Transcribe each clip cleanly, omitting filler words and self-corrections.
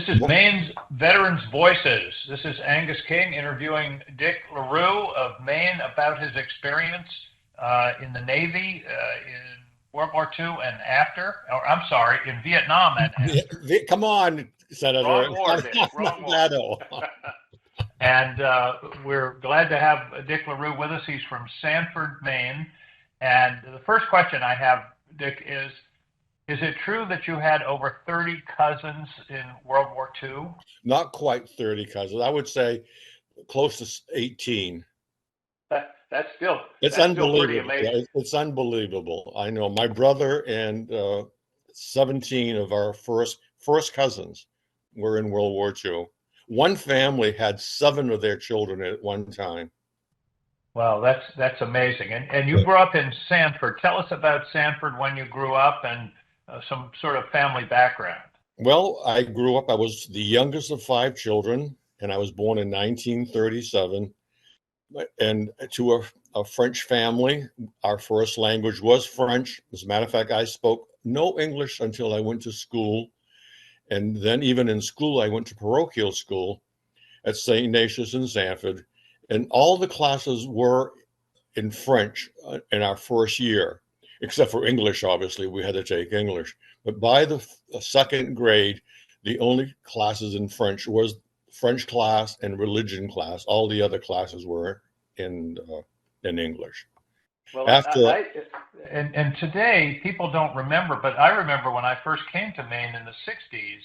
is Maine's Veterans Voices. This is Angus King interviewing Dick LaRue of Maine about his experience in the Navy in World War II and after, or I'm sorry, in Vietnam and after. Come on, Senator. Wrong war, Dick. Wrong war. And we're glad to have Dick LaRue with us. He's from Sanford, Maine. And the first question I have, Dick, is it true that you had over 30 cousins in World War II? Not quite 30 cousins. I would say close to 18. That's still unbelievable. Pretty amazing. It's unbelievable. I know my brother and 17 of our first cousins were in World War II. One family had 7 of their children at one time. Wow, that's amazing. And you grew up in Sanford. Tell us about Sanford when you grew up and some sort of family background. Well, I grew up, I was the youngest of 5 children, and I was born in 1937. And to a French family, our first language was French. As a matter of fact, I spoke no English until I went to school. And then even in school, I went to parochial school at St. Ignatius in Sanford. And all the classes were in French in our first year, except for English, obviously. We had to take English. But by the second grade, the only classes in French was French class and religion class. All the other classes were in English. Well, and today people don't remember, but I remember when I first came to Maine in the 60s,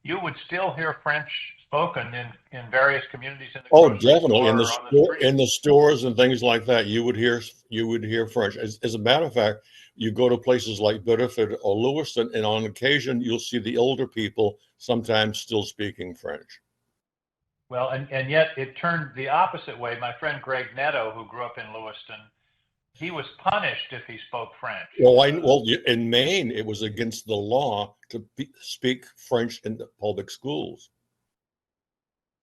you would still hear French spoken in various communities in the definitely in the stores and things like that. You would hear French. As a matter of fact, you go to places like Biddeford or Lewiston, and on occasion you'll see the older people sometimes still speaking French. Well, and yet it turned the opposite way. My friend Greg Netto, who grew up in Lewiston, he was punished if he spoke French. Well, in Maine, it was against the law to speak French in the public schools.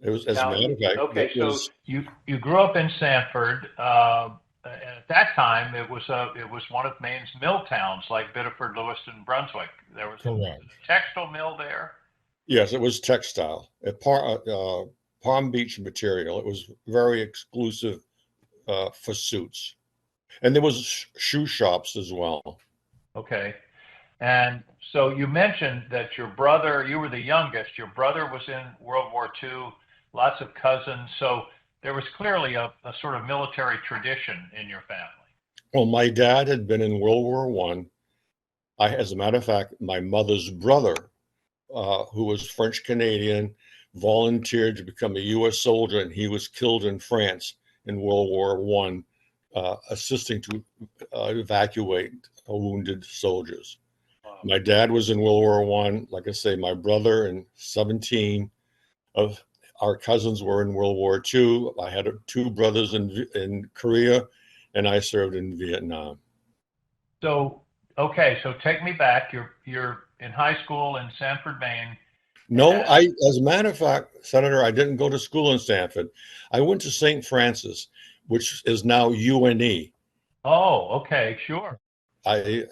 It was, as a matter of fact. Okay, so you grew up in Sanford, and at that time it was one of Maine's mill towns, like Biddeford, Lewiston, Brunswick. There was a textile mill there. Yes, it was textile. Palm Beach material. It was very exclusive for suits. And there was shoe shops as well. Okay. And so you mentioned that your brother, you were the youngest, your brother was in World War II, lots of cousins. So there was clearly a sort of military tradition in your family. Well, my dad had been in World War I. As a matter of fact, my mother's brother, who was French Canadian, volunteered to become a U.S. soldier, and he was killed in France in World War I, assisting to evacuate wounded soldiers. Wow. My dad was in World War I. Like I say, my brother and 17 of our cousins were in World War II. I had 2 brothers in Korea, and I served in Vietnam. So take me back. You're in high school in Sanford, Maine. No, as a matter of fact, Senator, I didn't go to school in Sanford. I went to St. Francis, which is now UNE. Oh, okay, sure. I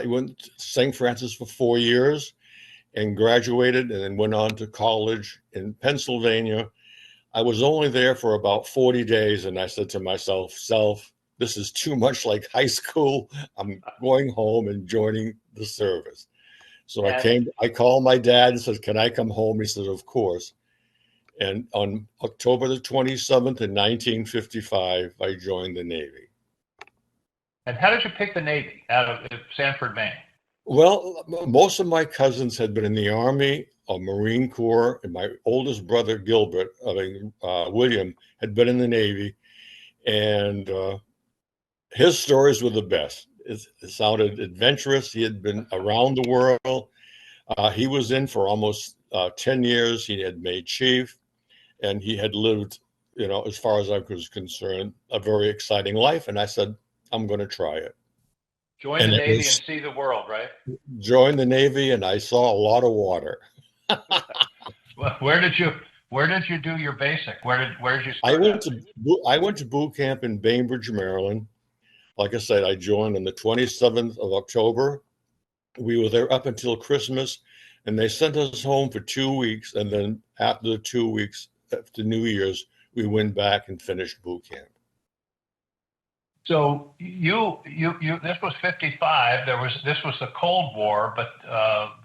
went to St. Francis for 4 years and graduated, and then went on to college in Pennsylvania. I was only there for about 40 days, and I said to myself, this is too much like high school. I'm going home and joining the service. So I called my dad and said, can I come home? He said, of course. And on October the 27th in 1955, I joined the Navy. And how did you pick the Navy out of Sanford, Maine? Well, most of my cousins had been in the Army or Marine Corps, and my oldest brother, Gilbert, William, had been in the Navy. And his stories were the best. It sounded adventurous. He had been around the world. He was in for almost 10 years. He had made chief, and he had lived, as far as I was concerned, a very exciting life. And I said, I'm going to try it. Join the Navy and see the world, right? Join the Navy, and I saw a lot of water. Well, where did you do your basic? Where did you start? I went to boot camp in Bainbridge, Maryland. Like I said, I joined on the 27th of October. We were there up until Christmas. And they sent us home for 2 weeks. And then after the 2 weeks, after New Year's, we went back and finished boot camp. So this was 55. This was the Cold War, but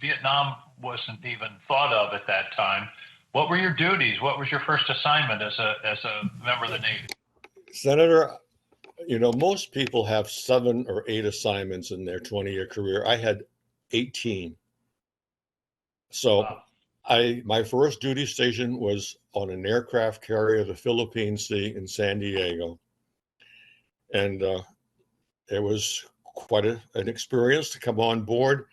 Vietnam wasn't even thought of at that time. What were your duties? What was your first assignment as a member of the Navy? Senator, most people have 7 or 8 assignments in their 20-year career. I had 18. So Wow. my first duty station was on an aircraft carrier, the Philippine Sea in San Diego. And it was quite an experience to come on board.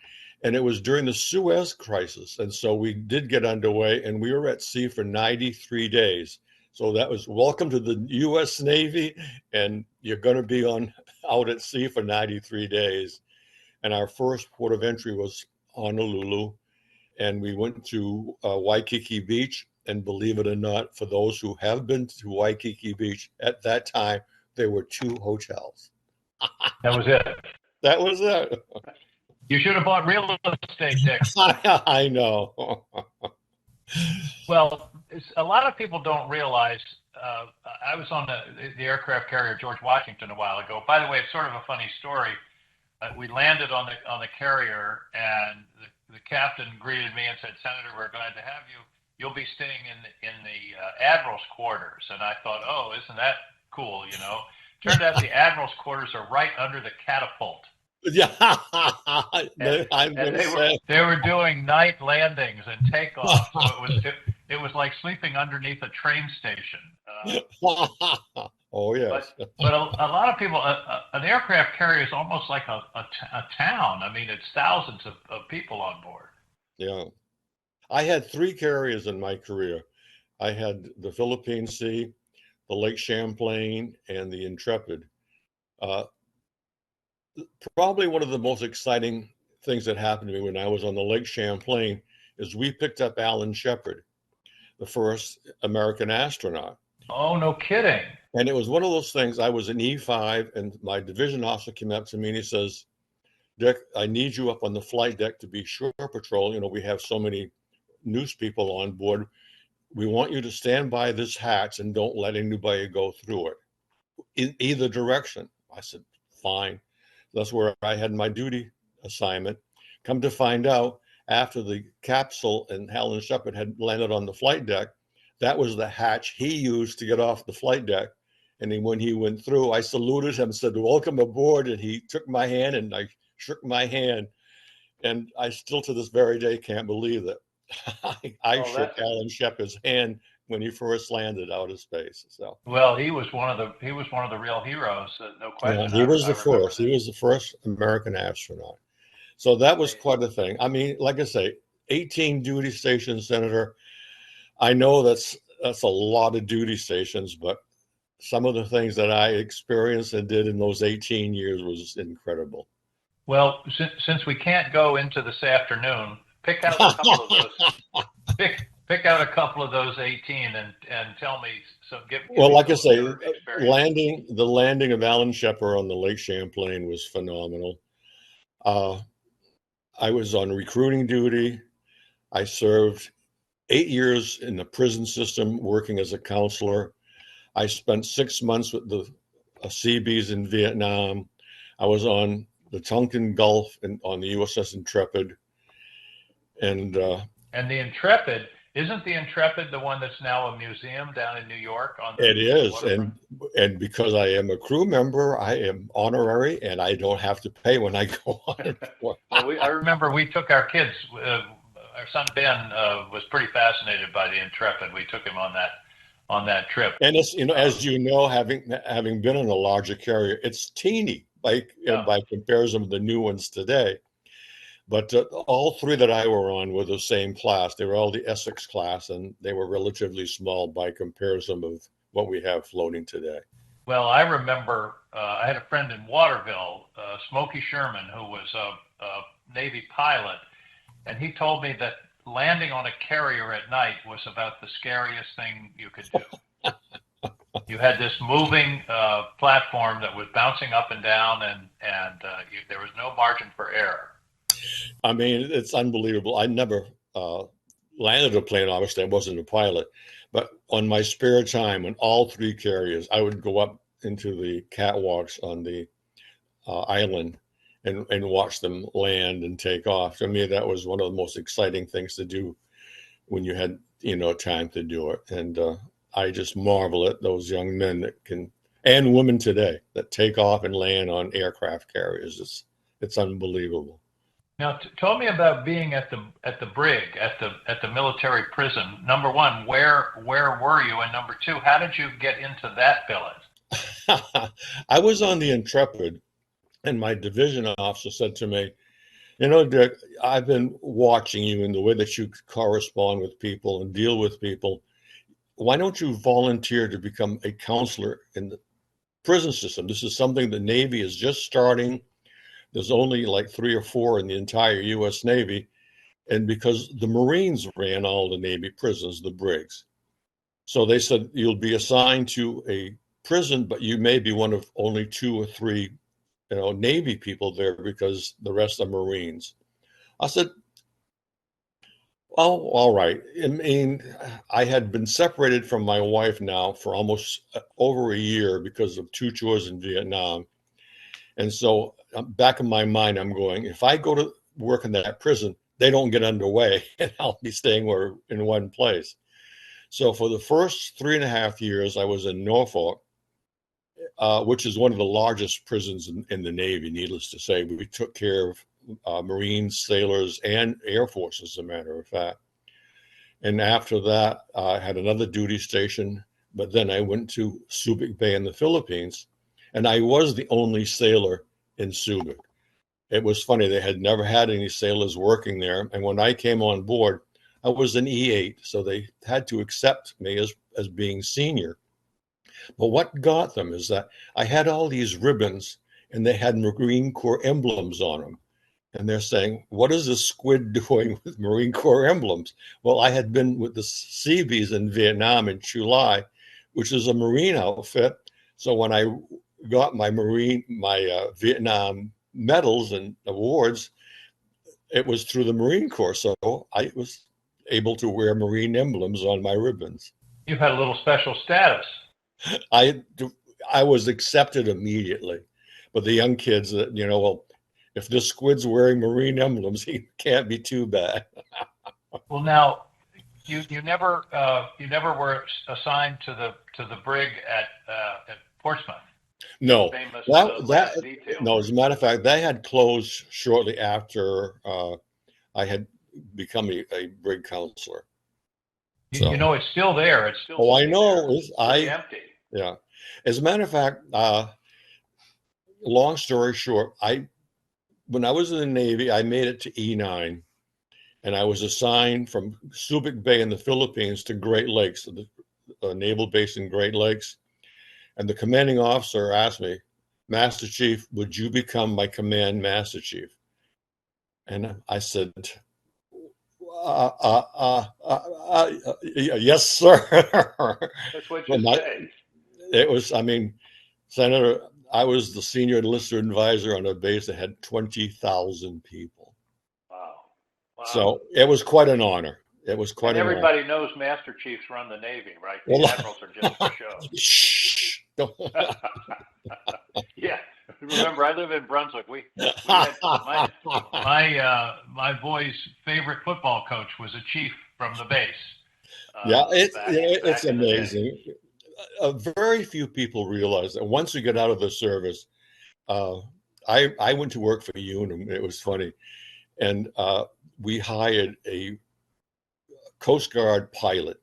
And it was during the Suez Crisis. And so we did get underway, and we were at sea for 93 days. So that was welcome to the U.S. Navy, and you're going to be out at sea for 93 days. And our first port of entry was Honolulu, and we went to Waikiki Beach. And believe it or not, for those who have been to Waikiki Beach, at that time, there were 2 hotels. That was it. That was it. You should have bought real estate, Dick. I know. Well, a lot of people don't realize. I was on the aircraft carrier George Washington a while ago. By the way, it's sort of a funny story. We landed on the carrier, and the captain greeted me and said, "Senator, we're glad to have you. You'll be staying in the admiral's quarters." And I thought, "Oh, isn't that cool?" Turned out the admiral's quarters are right under the catapult. Yeah, they were doing night landings and takeoffs. So it was like sleeping underneath a train station. Oh yes. But a lot of people, an aircraft carrier is almost like a town. I mean, it's thousands of people on board. Yeah, I had 3 carriers in my career. I had the Philippine Sea, the Lake Champlain, and the Intrepid. Probably one of the most exciting things that happened to me when I was on the Lake Champlain is we picked up Alan Shepard, the first American astronaut. Oh, no kidding. And it was one of those things. I was an E5, and my division officer came up to me and he says, "Dick, I need you up on the flight deck to be shore patrol. We have so many news people on board. We want you to stand by this hatch and don't let anybody go through it in either direction." I said, "Fine." That's where I had my duty assignment. Come to find out, after the capsule and Alan Shepard had landed on the flight deck, that was the hatch he used to get off the flight deck. And then when he went through, I saluted him, said, "Welcome aboard." And he took my hand and I shook my hand. And I still to this very day can't believe it. I shook Alan Shepard's hand when he first landed out of space. So well, he was one of the real heroes, no question. Yeah, he was the first. He was the first American astronaut. So that was quite a thing. I mean, like I say, 18 duty stations, Senator. I know that's a lot of duty stations, but some of the things that I experienced and did in those 18 years was incredible. Well, since we can't go into this afternoon, pick out a couple of those. Pick out a couple of those 18 and tell me. So well, like I say, the landing of Alan Shepard on the Lake Champlain was phenomenal. I was on recruiting duty. I served 8 years in the prison system working as a counselor. I spent 6 months with the Seabees in Vietnam. I was on the Tonkin Gulf and on the USS Intrepid. And the Intrepid, isn't the Intrepid the one that's now a museum down in New York? It is, and because I am a crew member, I am honorary, and I don't have to pay when I go on. Well, I remember we took our kids. Our son Ben was pretty fascinated by the Intrepid. We took him on that trip. And it's as you know, having been in a larger carrier, it's teeny by comparison with the new ones today. But all 3 that I were on were the same class. They were all the Essex class, and they were relatively small by comparison of what we have floating today. Well, I remember I had a friend in Waterville, Smokey Sherman, who was a Navy pilot, and he told me that landing on a carrier at night was about the scariest thing you could do. You had this moving platform that was bouncing up and down, and there was no margin for error. I mean, it's unbelievable. I never landed a plane. Obviously, I wasn't a pilot, but on my spare time, on all three carriers, I would go up into the catwalks on the island and watch them land and take off. To me, that was one of the most exciting things to do when you had, time to do it. And I just marvel at those young men that can, and women today, that take off and land on aircraft carriers. It's unbelievable. Now, tell me about being at the brig, at the military prison. Number one, where were you? And number two, how did you get into that billet? I was on the Intrepid, and my division officer said to me, Dick, I've been watching you in the way that you correspond with people and deal with people. Why don't you volunteer to become a counselor in the prison system? This is something the Navy is just starting. There's only like 3 or 4 in the entire U.S. Navy. And because the Marines ran all the Navy prisons, the brigs. So they said, you'll be assigned to a prison, but you may be one of only 2 or 3, Navy people there because the rest are Marines. I said, oh, all right. I mean, I had been separated from my wife now for almost over a year because of 2 tours in Vietnam. And so back in my mind, I'm going, if I go to work in that prison, they don't get underway and I'll be staying in one place. So for the first 3.5 years, I was in Norfolk, which is one of the largest prisons in the Navy, needless to say. We took care of Marines, sailors, and Air Force, as a matter of fact. And after that, I had another duty station, but then I went to Subic Bay in the Philippines, and I was the only sailor in Subic. It was funny, they had never had any sailors working there, and when I came on board, I was an E8, so they had to accept me as being senior. But what got them is that I had all these ribbons, and they had Marine Corps emblems on them. And they're saying, what is this squid doing with Marine Corps emblems? Well, I had been with the Seabees in Vietnam in July, which is a Marine outfit. So when I got my Vietnam medals and awards, it was through the Marine Corps. So I was able to wear Marine emblems on my ribbons. You had a little special status. I was accepted immediately. But the young kids, well, if this squid's wearing Marine emblems, he can't be too bad. Well, now you never were assigned to the brig at Portsmouth. No, Famous, no. As a matter of fact, they had closed shortly after I had become a brig counselor. So, it's still there. It's still. Oh, I know. It's empty. Yeah. As a matter of fact, long story short, when I was in the Navy, I made it to E9, and I was assigned from Subic Bay in the Philippines to Great Lakes, the naval base in Great Lakes. And the commanding officer asked me, Master Chief, would you become my command Master Chief? And I said, yes, sir. That's what you said. It was, Senator, I was the senior enlisted advisor on a base that had 20,000 people. Wow. So it was quite an honor. It was quite an honor. Everybody knows Master Chiefs run the Navy, right? The admirals are just for show. Shh. Yeah. Remember, I live in Brunswick. We had my boy's favorite football coach was a chief from the base. It's amazing. Very few people realize that once you get out of the service, I went to work for Unum. It was funny. And we hired a Coast Guard pilot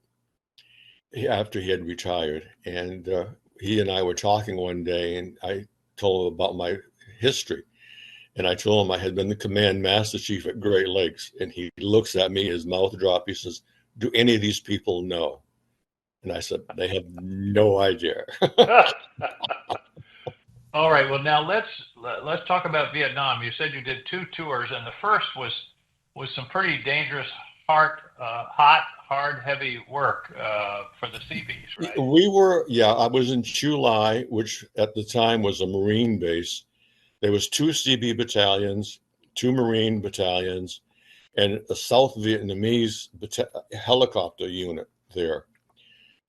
after he had retired. And he and I were talking one day, and I told him about my history. And I told him I had been the command master chief at Great Lakes. And he looks at me, his mouth dropped. He says, do any of these people know? And I said, they have no idea. All right. Well, now let's talk about Vietnam. You said you did 2 tours, and the first was some pretty dangerous, hot, hard, heavy work for the Seabees, right? I was in Chulai, which at the time was a Marine base. There was 2 CB battalions, 2 Marine battalions, and a South Vietnamese helicopter unit there.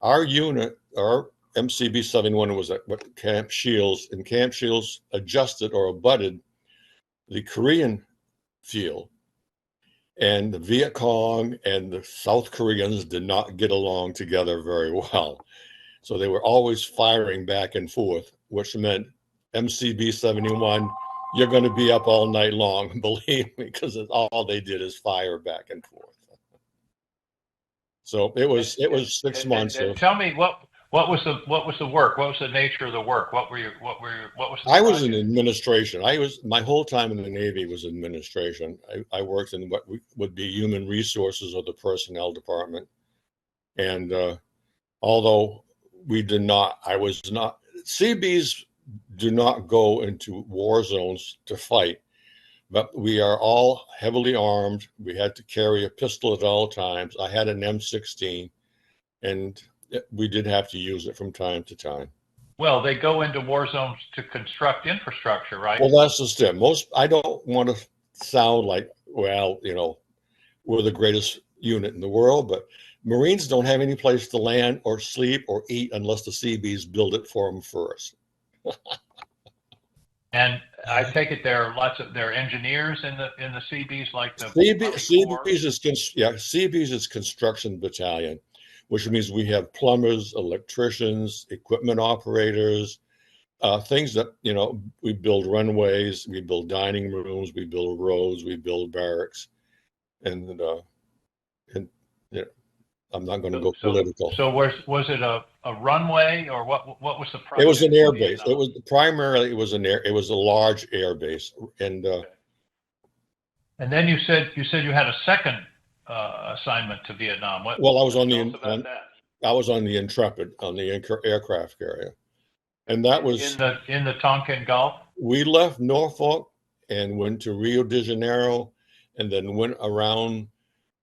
Our unit, our MCB 71 was at Camp Shields, and Camp Shields adjusted or abutted the Korean field. And the Viet Cong and the South Koreans did not get along together very well. So they were always firing back and forth, which meant MCB 71, you're going to be up all night long, believe me, because all they did is fire back and forth. So it was 6 months. Tell me what was the work? What was the nature of the work? What was the I was in administration. My whole time in the Navy was administration. I worked in what would be human resources or the personnel department. And although Seabees do not go into war zones to fight, but we are all heavily armed. We had to carry a pistol at all times. I had an M16, and we did have to use it from time to time. Well, they go into war zones to construct infrastructure, right? Well, that's the step. I don't want to sound like, well, we're the greatest unit in the world, but Marines don't have any place to land or sleep or eat unless the Seabees build it for them first. And I take it there are engineers in the Seabees, like the Seabees is construction battalion, which means we have plumbers, electricians, equipment operators, things that we build runways, we build dining rooms, we build roads, we build barracks, and I'm not going to go political. So was it a runway, or what was the project? It was an air base. It was a large air base. And and then you said you had a second assignment to Vietnam. I was on the Intrepid, on the aircraft carrier. And that was in the Tonkin Gulf. We left Norfolk and went to Rio de Janeiro, and then went around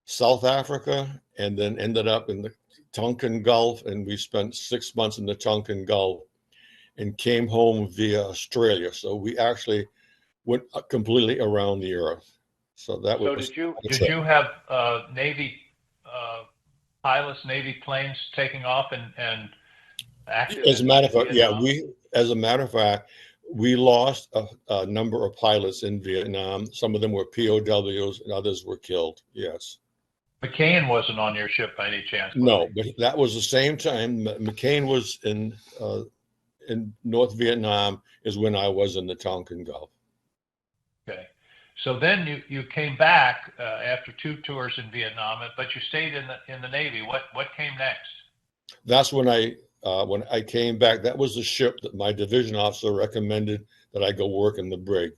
South Africa, and then ended up in the Tonkin Gulf, and we spent 6 months in the Tonkin Gulf and came home via Australia. So we actually went completely around the earth. So did you have Navy pilots, Navy planes taking off and active? As a matter of fact, we lost a number of pilots in Vietnam. Some of them were POWs and others were killed. Yes. McCain wasn't on your ship by any chance? No, but that was the same time McCain was in North Vietnam is when I was in the Tonkin Gulf. Okay. So then you came back after 2 tours in Vietnam, but you stayed in the Navy. What came next? That's when I came back. That was the ship that my division officer recommended that I go work in the brig.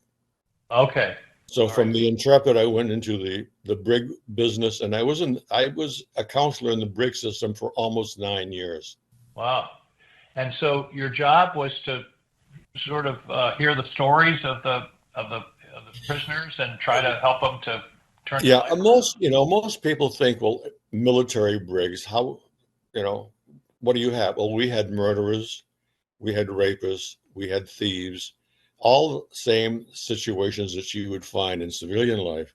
Okay. So from the Intrepid, I went into the brig business, and I was a counselor in the brig system for almost 9 years. Wow. And so your job was to sort of hear the stories of the prisoners and try to help them to turn. Yeah, most people think, well, military brigs, how, what do you have? Well, we had murderers, we had rapists, we had thieves, all the same situations that you would find in civilian life.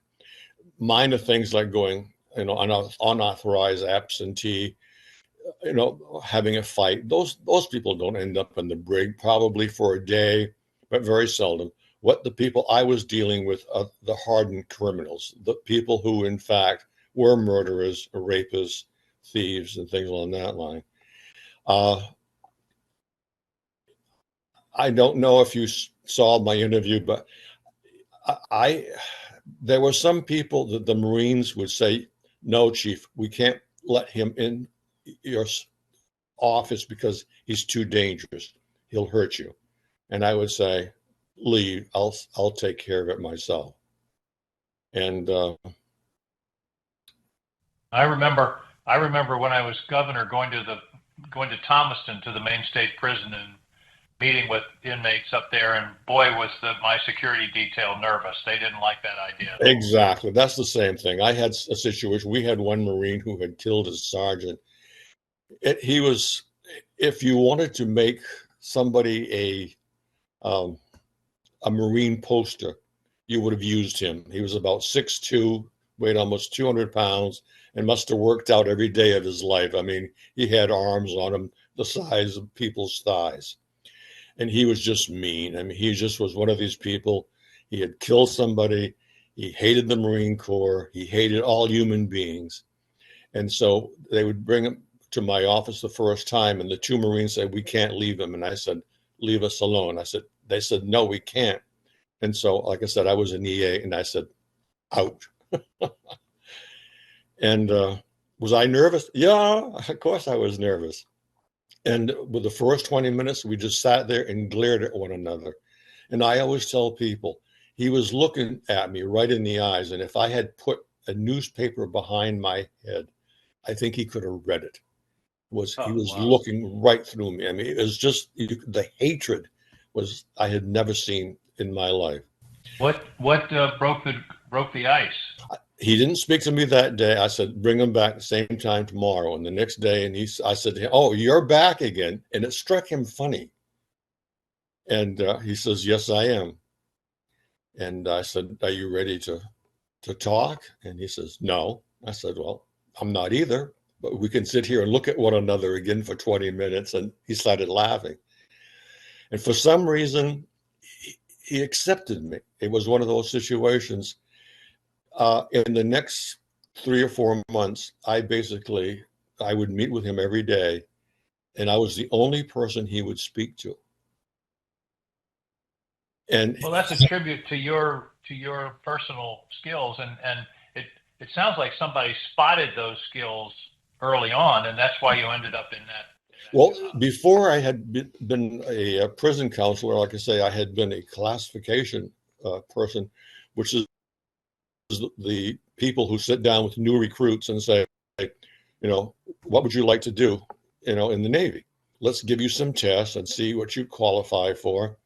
Minor things like going, unauthorized absentee, having a fight. Those people don't end up in the brig, probably for a day, but very seldom. What the people I was dealing with are the hardened criminals, the people who, in fact, were murderers, rapists, thieves, and things along that line. I don't know if you saw my interview, but there were some people that the Marines would say, "No, Chief, we can't let him in your office because he's too dangerous. He'll hurt you." And I would say, "Leave. I'll take care of it myself." And I remember when I was governor going to Thomaston, to the Maine State Prison, and meeting with inmates up there, and boy, was my security detail nervous. They didn't like that idea. Exactly. That's the same thing. I had a situation. We had one Marine who had killed his sergeant. If you wanted to make somebody a Marine poster, you would have used him. He was about 6'2", weighed almost 200 pounds and must have worked out every day of his life. I mean, he had arms on him the size of people's thighs. And he was just mean. I mean, he just was one of these people. He had killed somebody. He hated the Marine Corps. He hated all human beings. And so they would bring him to my office the first time, and the two Marines said, "We can't leave him." And I said, "Leave us alone." They said, "No, we can't." And so, like I said, I was an EA, and I said, "Out." And was I nervous? Yeah, of course I was nervous. And with the first 20 minutes, we just sat there and glared at one another. And I always tell people, he was looking at me right in the eyes. And if I had put a newspaper behind my head, I think he could have read it. He was wow. looking right through me. I mean, it was just the hatred was I had never seen in my life. What broke the ice? He didn't speak to me that day. I said, "Bring him back the same time tomorrow." And the next day, I said to him, "Oh, you're back again." And it struck him funny. And he says, "Yes, I am." And I said, "Are you ready to talk?" And he says, "No." I said, "Well, I'm not either, but we can sit here and look at one another again for 20 minutes. And he started laughing. And for some reason, he accepted me. It was one of those situations. In the next 3 or 4 months, I would meet with him every day, and I was the only person he would speak to. And well, that's a tribute to your personal skills, and it sounds like somebody spotted those skills early on, and that's why you ended up in that. Well, before I had been a prison counselor, like I say, I had been a classification person, which is the people who sit down with new recruits and say, what would you like to do, in the Navy? Let's give you some tests and see what you qualify for.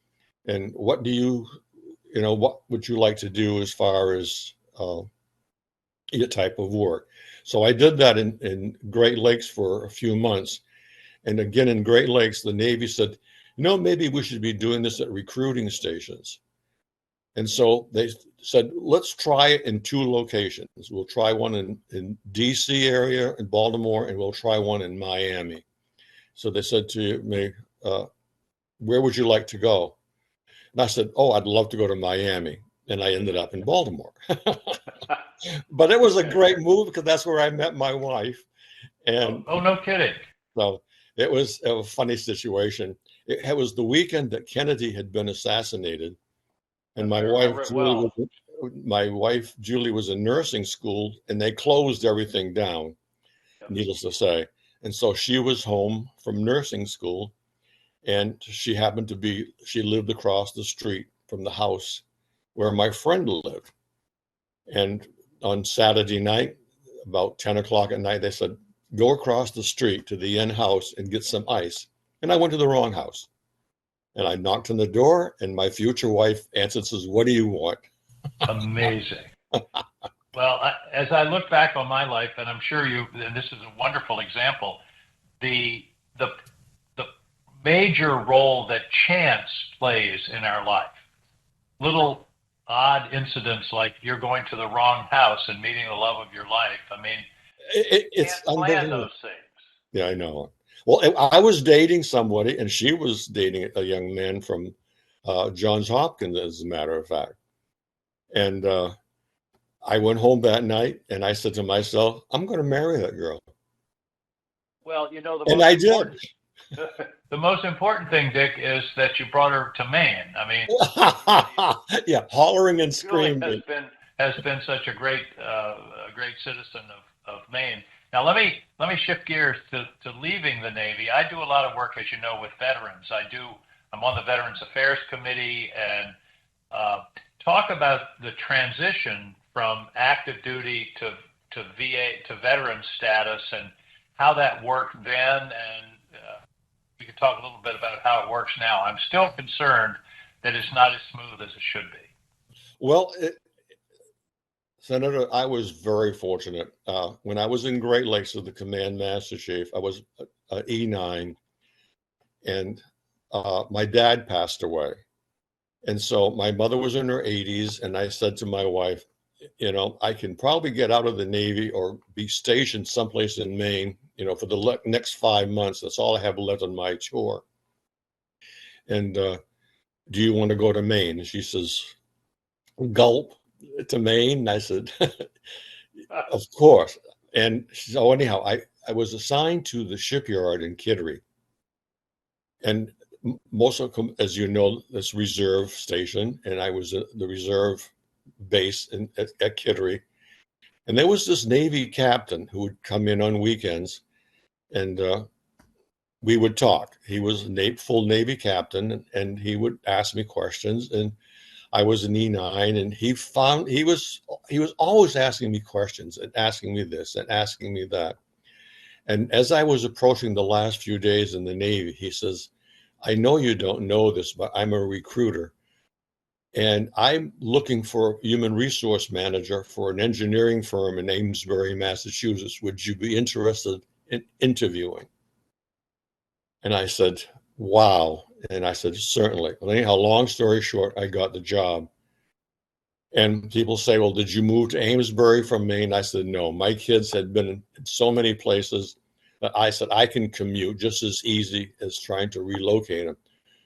And what would you like to do as far as your type of work? So I did that in Great Lakes for a few months. And again, in Great Lakes, the Navy said, maybe we should be doing this at recruiting stations. And so they said, let's try it in 2 locations. We'll try one in DC area, in Baltimore, and we'll try one in Miami. So they said to me, where would you like to go? And I said, oh, I'd love to go to Miami. And I ended up in Baltimore. But it was a great move because that's where I met my wife. And oh, no kidding. So it was a funny situation. It was the weekend that Kennedy had been assassinated. And my wife, Julie, was in nursing school, and they closed everything down, needless to say. And so she was home from nursing school, and she lived across the street from the house where my friend lived. And on Saturday night, about 10 o'clock at night, they said, go across the street to the end house and get some ice. And I went to the wrong house. And I knocked on the door, and my future wife answered, says, what do you want? Amazing. Well, as I look back on my life, and I'm sure and this is a wonderful example, the major role that chance plays in our life, little odd incidents like you're going to the wrong house and meeting the love of your life. I mean, it's plan those things. Yeah, I know. Well, I was dating somebody, and she was dating a young man from Johns Hopkins, as a matter of fact. And I went home that night, and I said to myself, I'm going to marry that girl. Well, the most important thing, Dick, is that you brought her to Maine. I mean, yeah, hollering and screaming. Has been such a great citizen of Maine. Now let me shift gears to leaving the Navy. I do a lot of work, as you know, with veterans. I'm on the Veterans Affairs Committee, and talk about the transition from active duty to VA to veteran status and how that worked then, and we could talk a little bit about how it works now. I'm still concerned that it's not as smooth as it should be. Well, Senator, I was very fortunate. When I was in Great Lakes as the Command Master Chief, I was E9, and my dad passed away. And so my mother was in her 80s, and I said to my wife, I can probably get out of the Navy or be stationed someplace in Maine, for the next 5 months. That's all I have left on my tour. And do you want to go to Maine? And she says, gulp, to Maine. And I said, of course. And so anyhow, I was assigned to the shipyard in Kittery. And most of them, as you know, this reserve station, and I was at the reserve base at Kittery. And there was this Navy captain who would come in on weekends, and we would talk. He was a full Navy captain, and he would ask me questions. And I was an E9, and he was always asking me questions and asking me this and asking me that. And as I was approaching the last few days in the Navy, he says, I know you don't know this, but I'm a recruiter. And I'm looking for a human resource manager for an engineering firm in Amesbury, Massachusetts. Would you be interested in interviewing? And I said, wow. And I said, certainly. Well, anyhow, long story short, I got the job. And people say, well, did you move to Amesbury from Maine? I said, no. My kids had been in so many places that I said, I can commute just as easy as trying to relocate them.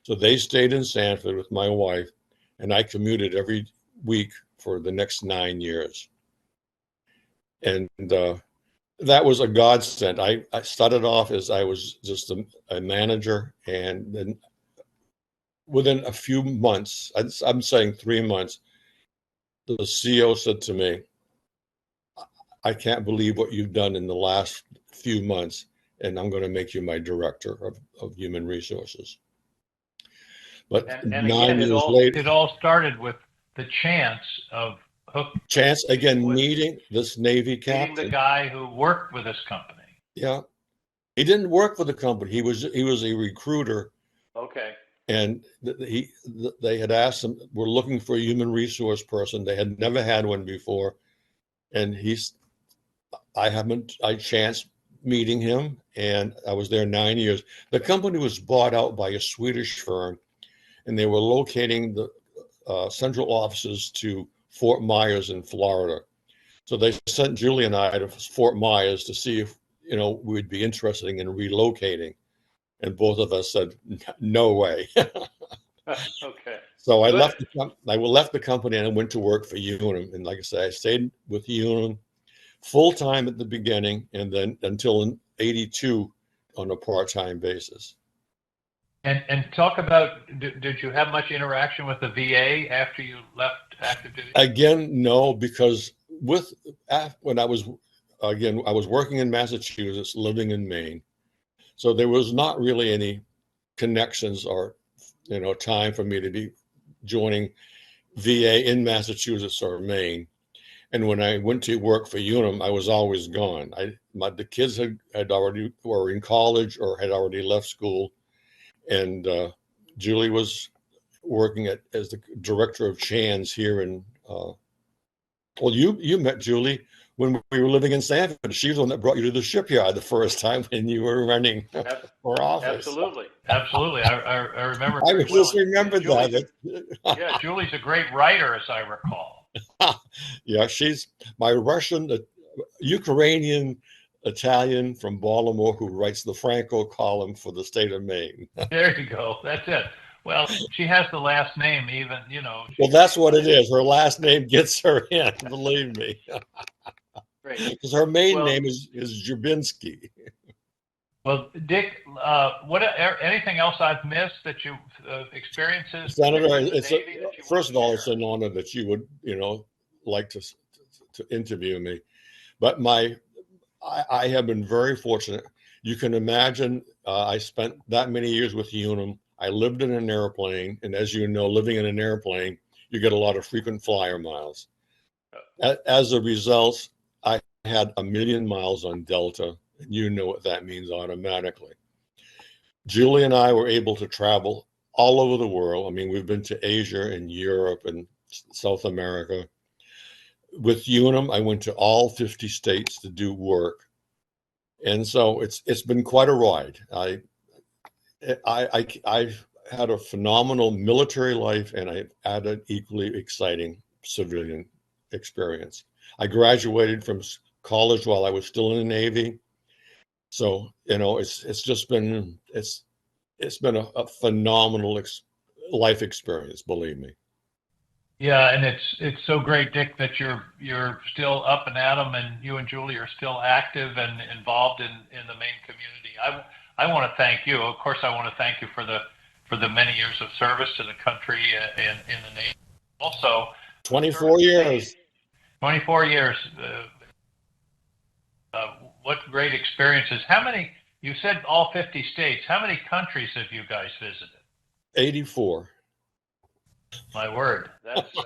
So they stayed in Sanford with my wife, and I commuted every week for the next 9 years. And that was a godsend. I started off as I was just a manager, and then within a few months, I'm saying 3 months, the CEO said to me, I can't believe what you've done in the last few months, and I'm going to make you my director of human resources. But and 9 again, years later, it all started with the chance of meeting this Navy captain, meeting the guy who worked with this company. Yeah, he didn't work for the company. He was a recruiter. Okay. And they had asked him, we're looking for a human resource person. They had never had one before, and I chanced meeting him, and I was there 9 years. The company was bought out by a Swedish firm, and they were locating the central offices to Fort Myers in Florida. So they sent Julie and I to Fort Myers to see if we'd be interested in relocating, and both of us said no way. Okay. So I left the company and I went to work for Unum, and like I said, I stayed with Unum full time at the beginning, and then until in '82 on a part-time basis. And talk about, did you have much interaction with the VA after you left active duty? Again, no, because when I was working in Massachusetts, living in Maine, so there was not really any connections or time for me to be joining VA in Massachusetts or Maine. And when I went to work for Unum, I was always gone. The kids had already were in college or had already left school, and Julie was working as the director of Chan's here in. Well, you met Julie when we were living in Sanford. She was the one that brought you to the shipyard the first time when you were running for office. Absolutely. I remember. I just remembered that. Yeah, Julie's a great writer, as I recall. Yeah, she's my Russian, Ukrainian, Italian from Baltimore who writes the Franco column for the state of Maine. There you go. That's it. Well, she has the last name, even, Well, that's what it is. Her last name gets her in, believe me. Great. Because her main name is Jabinski. Well, Dick, anything else I've missed that you experiences? Senator, first of all, it's an honor that you would, like to interview me. But I have been very fortunate. You can imagine, I spent that many years with Unum. I lived in an airplane, and as you know, living in an airplane, you get a lot of frequent flyer miles. As a result, I had 1 million miles on Delta, and you know what that means automatically. Julie and I were able to travel all over the world. I mean, we've been to Asia and Europe and South America. With Unum, I went to all 50 states to do work. And so it's been quite a ride. I've had a phenomenal military life, and I've had an equally exciting civilian experience. I graduated from college while I was still in the Navy. So, it's just been, it's been a phenomenal life experience, believe me. Yeah, and it's so great, Dick, that you're still up and at 'em, and you and Julie are still active and involved in the Maine community. I want to thank you. Of course, I want to thank you for the many years of service to the country in the Navy. Also, 24 years. 24 years. What great experiences. How many? You said all 50 states. How many countries have you guys visited? 84. My word, that's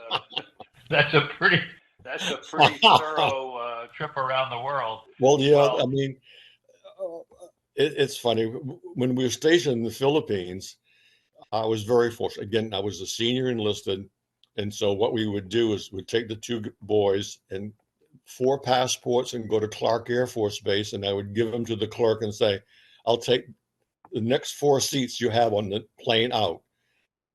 a pretty thorough trip around the world. Well, yeah, I mean, it's funny. When we were stationed in the Philippines, I was very fortunate. Again, I was a senior enlisted, and so what we would do is we'd take the two boys and 4 passports and go to Clark Air Force Base, and I would give them to the clerk and say, "I'll take the next 4 seats you have on the plane out."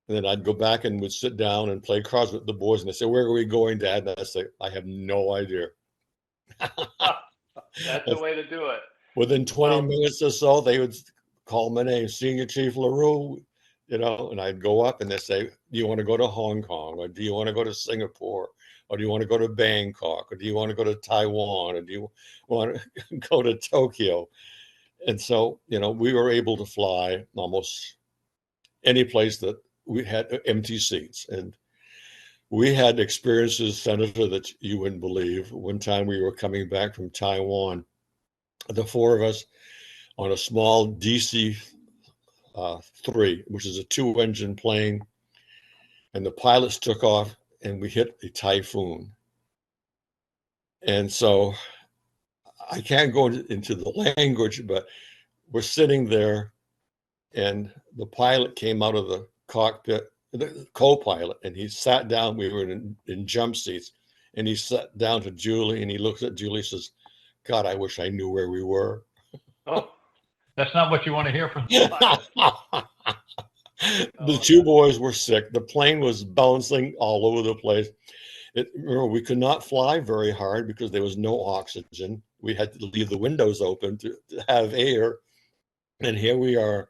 And then I'd go back and would sit down and play cards with the boys, and they say, "Where are we going, Dad?" And I say, "I have no idea." That's the way to do it. Within 20 minutes or so, they would call my name, Senior Chief LaRue, and I'd go up and they'd say, "Do you want to go to Hong Kong? Or do you want to go to Singapore? Or do you want to go to Bangkok? Or do you want to go to Taiwan? Or do you want to go to Tokyo?" And so, we were able to fly almost any place that we had empty seats. And we had experiences, Senator, that you wouldn't believe. One time we were coming back from Taiwan, the 4 of us on a small DC-3, which is a 2-engine plane, and the pilots took off and we hit a typhoon. And so I can't go into the language, but we're sitting there and the pilot came out of the cockpit, the co-pilot, and he sat down. We were in jump seats, and he sat down to Julie, and he looks at Julie and says, "God, I wish I knew where we were." Oh, that's not what you want to hear from the pilot. The 2 boys were sick. The plane was bouncing all over the place. Remember, we could not fly very hard because there was no oxygen. We had to leave the windows open to have air. And here we are.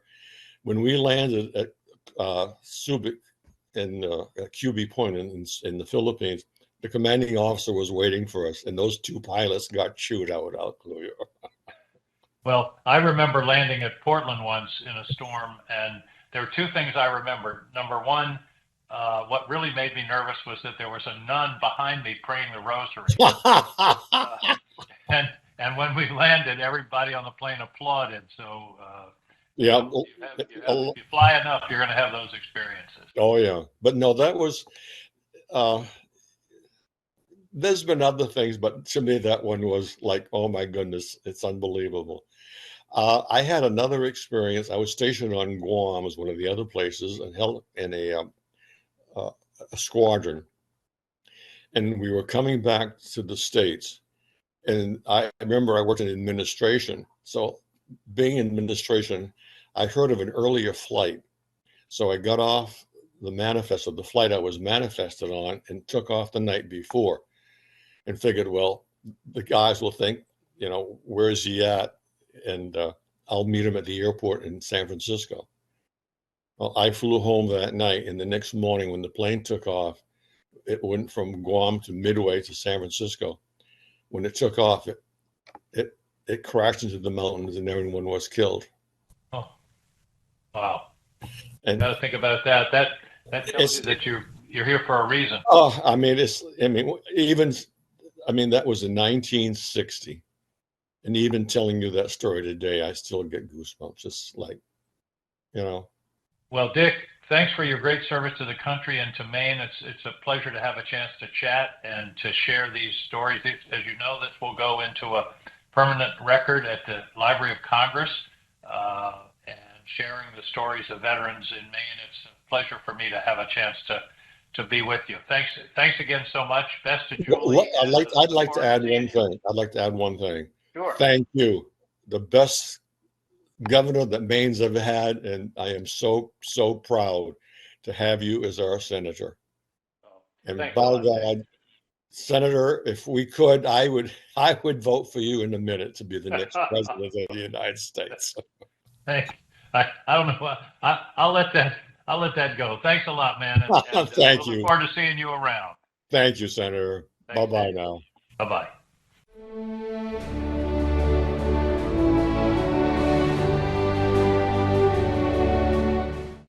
When we landed at Subic in QB Point in the Philippines, the commanding officer was waiting for us, and those 2 pilots got chewed out clear. Well, I remember landing at Portland once in a storm, and there were 2 things I remember. Number one, what really made me nervous was that there was a nun behind me praying the rosary. And when we landed, everybody on the plane applauded. So yeah, if you fly enough, you're going to have those experiences. Oh yeah, but no, that was. There's been other things, but to me that one was like, oh my goodness, it's unbelievable. I had another experience. I was stationed on Guam, as one of the other places, and held in a squadron, and we were coming back to the States. And I remember I worked in administration, so being in administration, I heard of an earlier flight. So I got off the manifest of the flight I was manifested on and took off the night before and figured, well, the guys will think, where is he at? And I'll meet him at the airport in San Francisco. Well, I flew home that night, and the next morning when the plane took off, it went from Guam to Midway to San Francisco. When it took off, it crashed into the mountains and everyone was killed. Oh, wow! And got to think about that. That tells you that you're here for a reason. Oh, that was in 1960, and even telling you that story today, I still get goosebumps. Just like, Well, Dick, thanks for your great service to the country and to Maine. It's a pleasure to have a chance to chat and to share these stories. As you know, this will go into a permanent record at the Library of Congress, and sharing the stories of veterans in Maine. It's a pleasure for me to have a chance to be with you. Thanks again so much. Best to Julie. I'd like to add one thing. I'd like to add one thing. Sure. Thank you. The best governor that Maine's ever had, and I am so proud to have you as our senator. Oh, and by God, Senator, if we could, I would vote for you in a minute to be the next president of the United States. Thanks. I don't know. I'll let that go. Thanks a lot, man. And Thank we'll you. look forward to seeing you around. Thank you, Senator. Bye-bye now. Bye-bye.